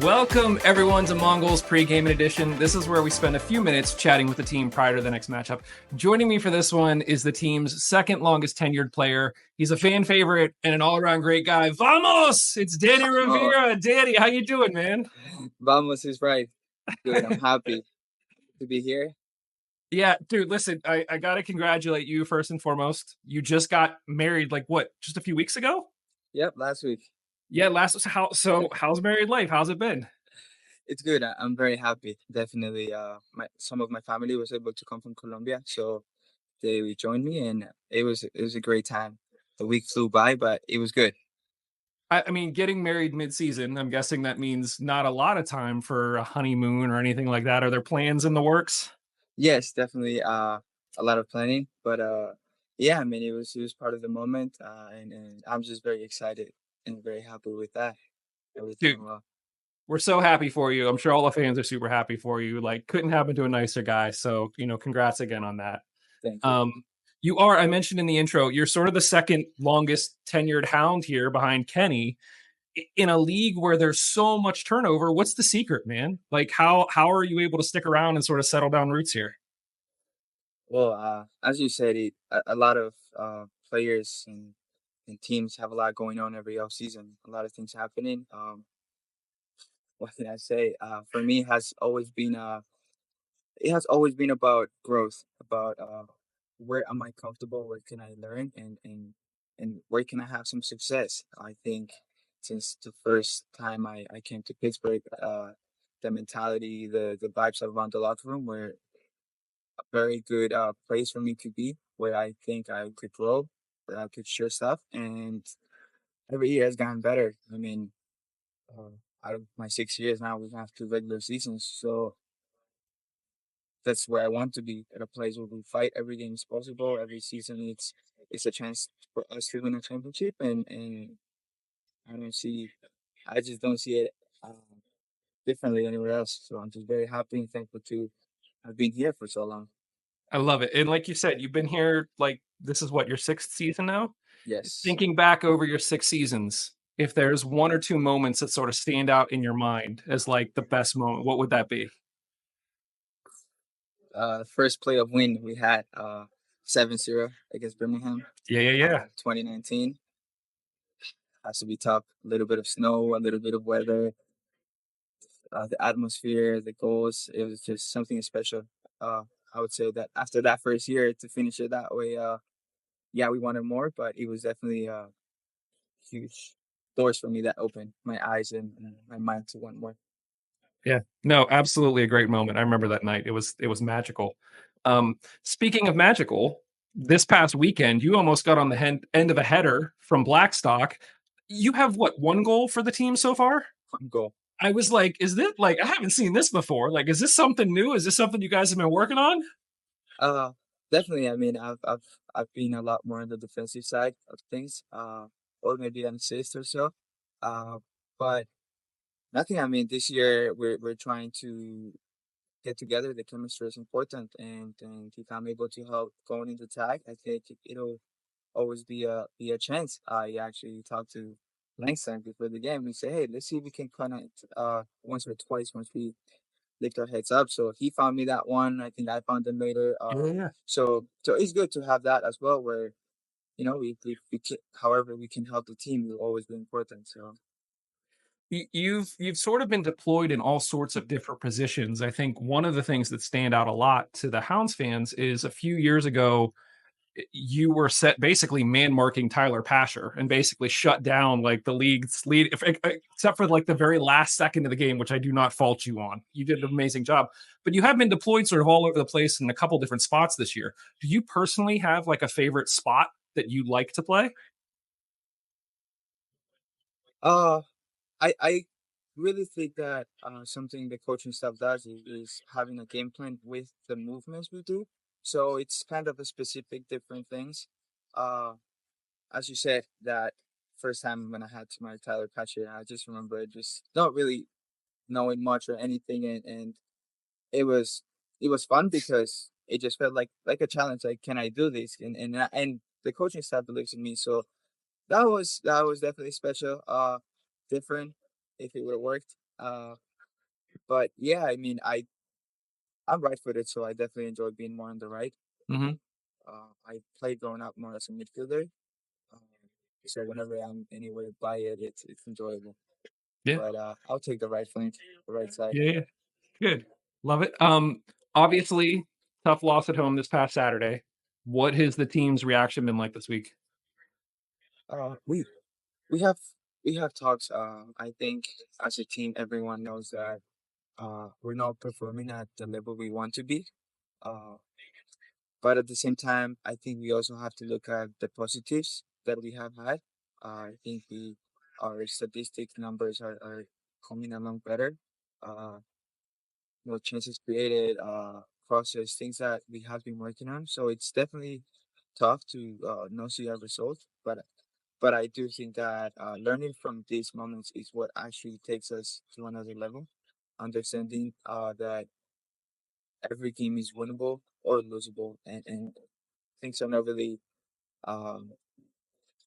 Welcome, everyone, to Mongols Pregame'n edition. This is where we spend a few minutes chatting with the team prior to the next matchup. Joining me for this one is the team's second longest tenured player. He's a fan favorite and an all-around great guy. Vamos! It's Dani Rovira. Danny, how you doing, man? Vamos is right. Good. I'm happy to be here. Yeah, dude, listen, I got to congratulate you first and foremost. You just got married, just a few weeks ago? Yep, last week. Yeah, how's married life? How's it been? It's good. I'm very happy. Definitely. Some of my family was able to come from Colombia, so they joined me, and it was a great time. The week flew by, but it was good. I mean, getting married mid-season, I'm guessing that means not a lot of time for a honeymoon or anything like that. Are there plans in the works? Yes, definitely. A lot of planning, but yeah. I mean, it was part of the moment, and I'm just very excited and very happy with that. Everything Dude, went well. we're so happy for you. I'm sure all the fans are super happy for you. Like, couldn't happen to a nicer guy. So, congrats again on that. Thank you. Um, I mentioned in the intro, you're sort of the second longest tenured hound here behind Kenny in a league where there's so much turnover. What's the secret, man? Like, how are you able to stick around and sort of settle down roots here? Well, as you said, a lot of players and teams have a lot going on every off season. A lot of things happening. What can I say? For me, it has always been about growth, about where am I comfortable, where can I learn, and where can I have some success. I think since the first time I came to Pittsburgh, the mentality, the vibes around the locker room were a very good place for me to be, where I think I could grow, where I could share stuff, and every year has gotten better. I mean, uh, out of my 6 years now, we have two regular seasons, so that's where I want to be, at a place where we fight every game is possible. Every season, it's a chance for us to win a championship, and I don't see, I just don't see it differently anywhere else. So I'm just very happy and thankful to have been here for so long. I love it. And like you said, you've been here, like, this is what, your sixth season now? Yes. Thinking back over your six seasons, if there's one or two moments that sort of stand out in your mind as like the best moment, what would that be? First playoff win we had 7-0 against Birmingham, Yeah, yeah, yeah. 2019. Has to be tough. A little bit of snow, a little bit of weather, the atmosphere, the goals. It was just something special. Uh, I would say that after that first year to finish it that way, yeah, we wanted more, but it was definitely huge doors for me that opened my eyes and my mind to want more. Yeah. No, absolutely a great moment. I remember that night. It was magical. Speaking of magical, this past weekend, you almost got on the end of a header from Blackstock. You have what, one goal for the team so far? One goal. I was like, is this like I haven't seen this before. Like, is this something new? Is this something you guys have been working on? Uh, Definitely. I mean, I've been a lot more on the defensive side of things, or maybe an assist or so. Uh, but nothing. I mean, this year we're trying to get together. The chemistry is important, and if I'm able to help going into tag, I think it'll always be a chance. I actually talked to Langston before the game. We say, hey, let's see if we can connect once or twice once we lift our heads up. So he found me that one. I think I found them later. Yeah, yeah. So it's good to have that as well, where we can, however we can help the team will always be important. So You've sort of been deployed in all sorts of different positions. I think one of the things that stand out a lot to the Hounds fans is a few years ago you were set basically man marking Tyler Pasher and basically shut down like the league's lead, except for like the very last second of the game, which I do not fault you on. You did an amazing job, but you have been deployed sort of all over the place in a couple different spots this year. Do you personally have like a favorite spot that you like to play? uh I really think that something the coaching staff does is having a game plan with the movements we do. So it's kind of a specific different things. Uh, as you said, that first time when I had to mark Tyler Patcher, I just remember just not really knowing much or anything, and it was it was fun because it just felt like a challenge. Like, can I do this? And the coaching staff believes in me, so that was definitely special. Different if it would have worked. But yeah, I mean, I'm right-footed, so I definitely enjoy being more on the right. Hmm. I played growing up more as a midfielder, um, so whenever I'm anywhere by it, it's enjoyable. Yeah. But I'll take the right flank, the right side. Yeah. Yeah. Good. Love it. Obviously, tough loss at home this past Saturday. What has the team's reaction been like this week? Uh, we we have we have talks. I think as a team, everyone knows that we're not performing at the level we want to be. Uh, but at the same time, I think we also have to look at the positives that we have had. I think our statistic numbers are coming along better. Uh, chances created, process, things that we have been working on. So it's definitely tough to not see a result, but I do think that learning from these moments is what actually takes us to another level. Understanding that every game is winnable or losable, and things are not really um,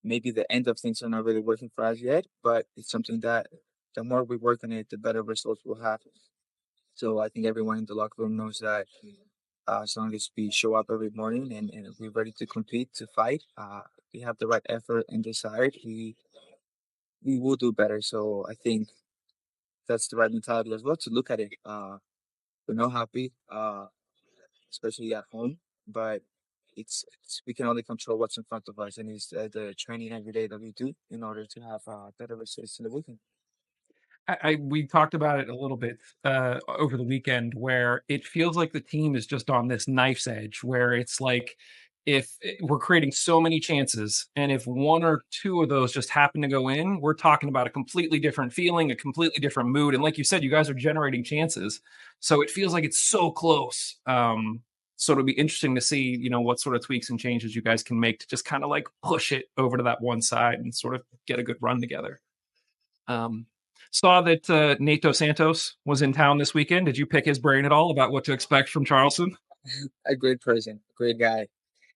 maybe the end of things are not really working for us yet, but it's something that the more we work on it, the better results we'll have. So I think everyone in the locker room knows that as long as we show up every morning and we're ready to compete, to fight, we have the right effort and desire, we will do better. So I think that's the right mentality as well to look at it. We're not happy, especially at home, but it's we can only control what's in front of us, and it's the training every day that we do in order to have better results in the weekend. I we talked about it a little bit over the weekend, where it feels like the team is just on this knife's edge, where it's like if we're creating so many chances, and if one or two of those just happen to go in, we're talking about a completely different feeling, a completely different mood. And like you said, you guys are generating chances, so it feels like it's so close. So it'll be interesting to see, what sort of tweaks and changes you guys can make to just kind of like push it over to that one side and sort of get a good run together. Um, Saw that Nato Santos was in town this weekend. Did you pick his brain at all about what to expect from Charleston? A great person, great guy.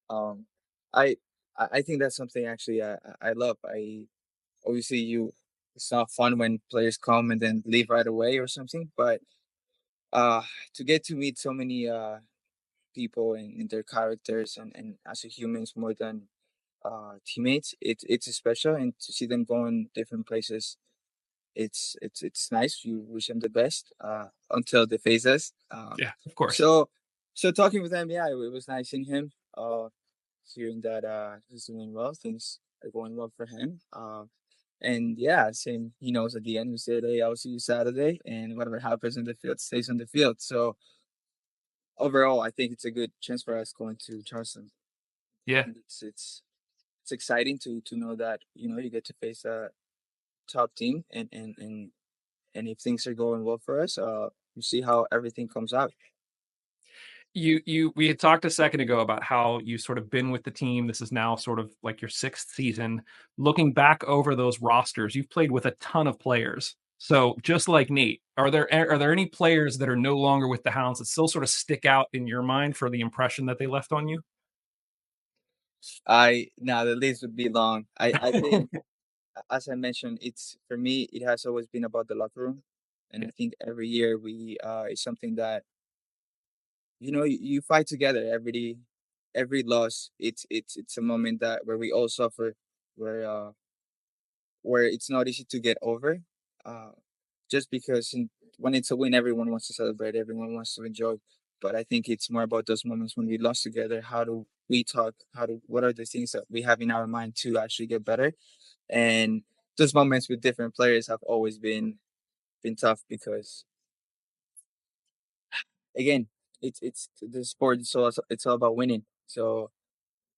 Um, I I think that's something actually I love. I obviously you it's not fun when players come and then leave right away or something, but uh to get to meet so many people and their characters and as a humans more than teammates, it's special, and to see them go in different places, it's nice. You wish them the best until they face us. Yeah, of course. So so talking with them, yeah, it was nice seeing him. Hearing that he's doing well, things are going well for him. And yeah, same. He knows at the end we said, "Hey, I'll see you Saturday," and whatever happens on the field stays on the field. So overall, I think it's a good chance for us going to Charleston. Yeah, And it's exciting to know that you get to face a top team, and if things are going well for us, you see how everything comes out. you we had talked a second ago about how you sort of been with the team. This is now sort of like your sixth season. Looking back over those rosters, you've played with a ton of players. So just like Nate, are there any players that are no longer with the Hounds that still sort of stick out in your mind for the impression that they left on you? I Now the list would be long. I think as I mentioned, it's for me it has always been about the locker room, and I Yeah, think every year we it's something that you fight together. Every loss, it's a moment that where we all suffer, where uh where it's not easy to get over. Uh, just because when it's a win, everyone wants to celebrate, everyone wants to enjoy. But I think it's more about those moments when we lost together. How do we talk? What are the things that we have in our mind to actually get better? And those moments with different players have always been tough because again, it's the sport. So it's all about winning. So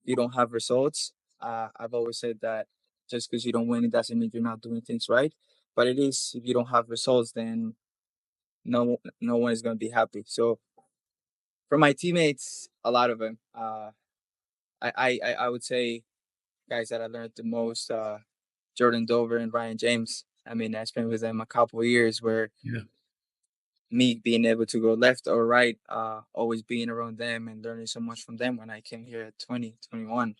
you don't have results. I've always said that just because you don't win, it doesn't mean you're not doing things right. But it is if you don't have results, then no one is going to be happy. So for my teammates, a lot of them, I would say guys that I learned the most, Jordan Dover and Ryan James. I mean, I spent with them a couple of years where yeah, me being able to go left or right, always being around them and learning so much from them when I came here at 2021,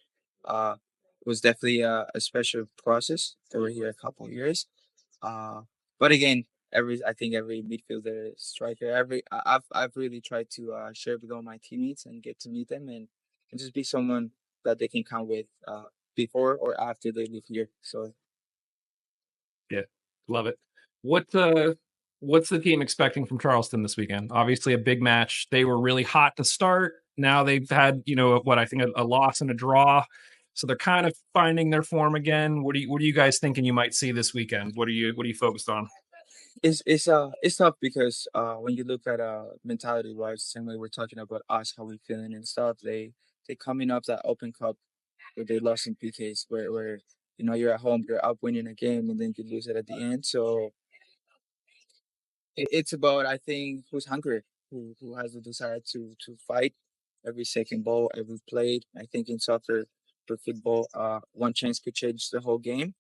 it was definitely a special process. They were here a couple of years. Uh, but again, I think every midfielder, striker, I've really tried to share with all my teammates and get to meet them and just be someone that they can count with before or after they leave here. So Yeah, love it. What what's the team expecting from Charleston this weekend? Obviously, a big match. They were really hot to start. Now they've had what I think a loss and a draw, so they're kind of finding their form again. What are you guys thinking you might see this weekend? What are you focused on? it's tough because when you look at mentality wise, same way we're talking about us, how we feeling and stuff, they coming up that Open Cup where they lost in PKs, where you're at home, you're up winning a game, and then you lose it at the end. So it's about, I think, who's hungry, who has the desire to fight every second ball, every play. I think in soccer, for football, one chance could change the whole game.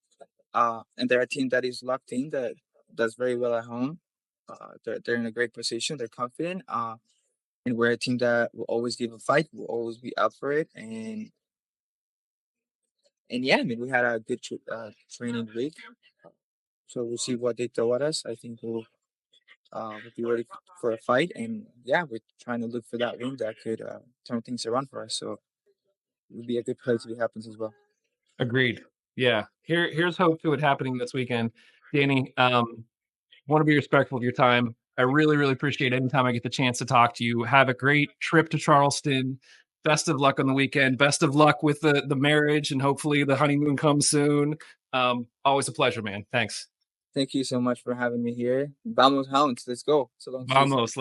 And they're a team that is locked in, that does very well at home. They're in a great position. They're confident. And we're a team that will always give a fight. Will always be up for it. And yeah, I mean, we had a good training week. So we'll see what they throw at us. I think we'll be ready for a fight. And yeah, we're trying to look for that win that could turn things around for us. So it would be a good place if it happens as well. Agreed. Yeah. Here's hope to it happening this weekend. Danny, want to be respectful of your time. I really, really appreciate any time I get the chance to talk to you. Have a great trip to Charleston. Best of luck on the weekend. Best of luck with the marriage, and hopefully the honeymoon comes soon. Always a pleasure, man. Thanks. Thank you so much for having me here. Vamos Hounds. Let's go. It's a long season. Vamos. Let's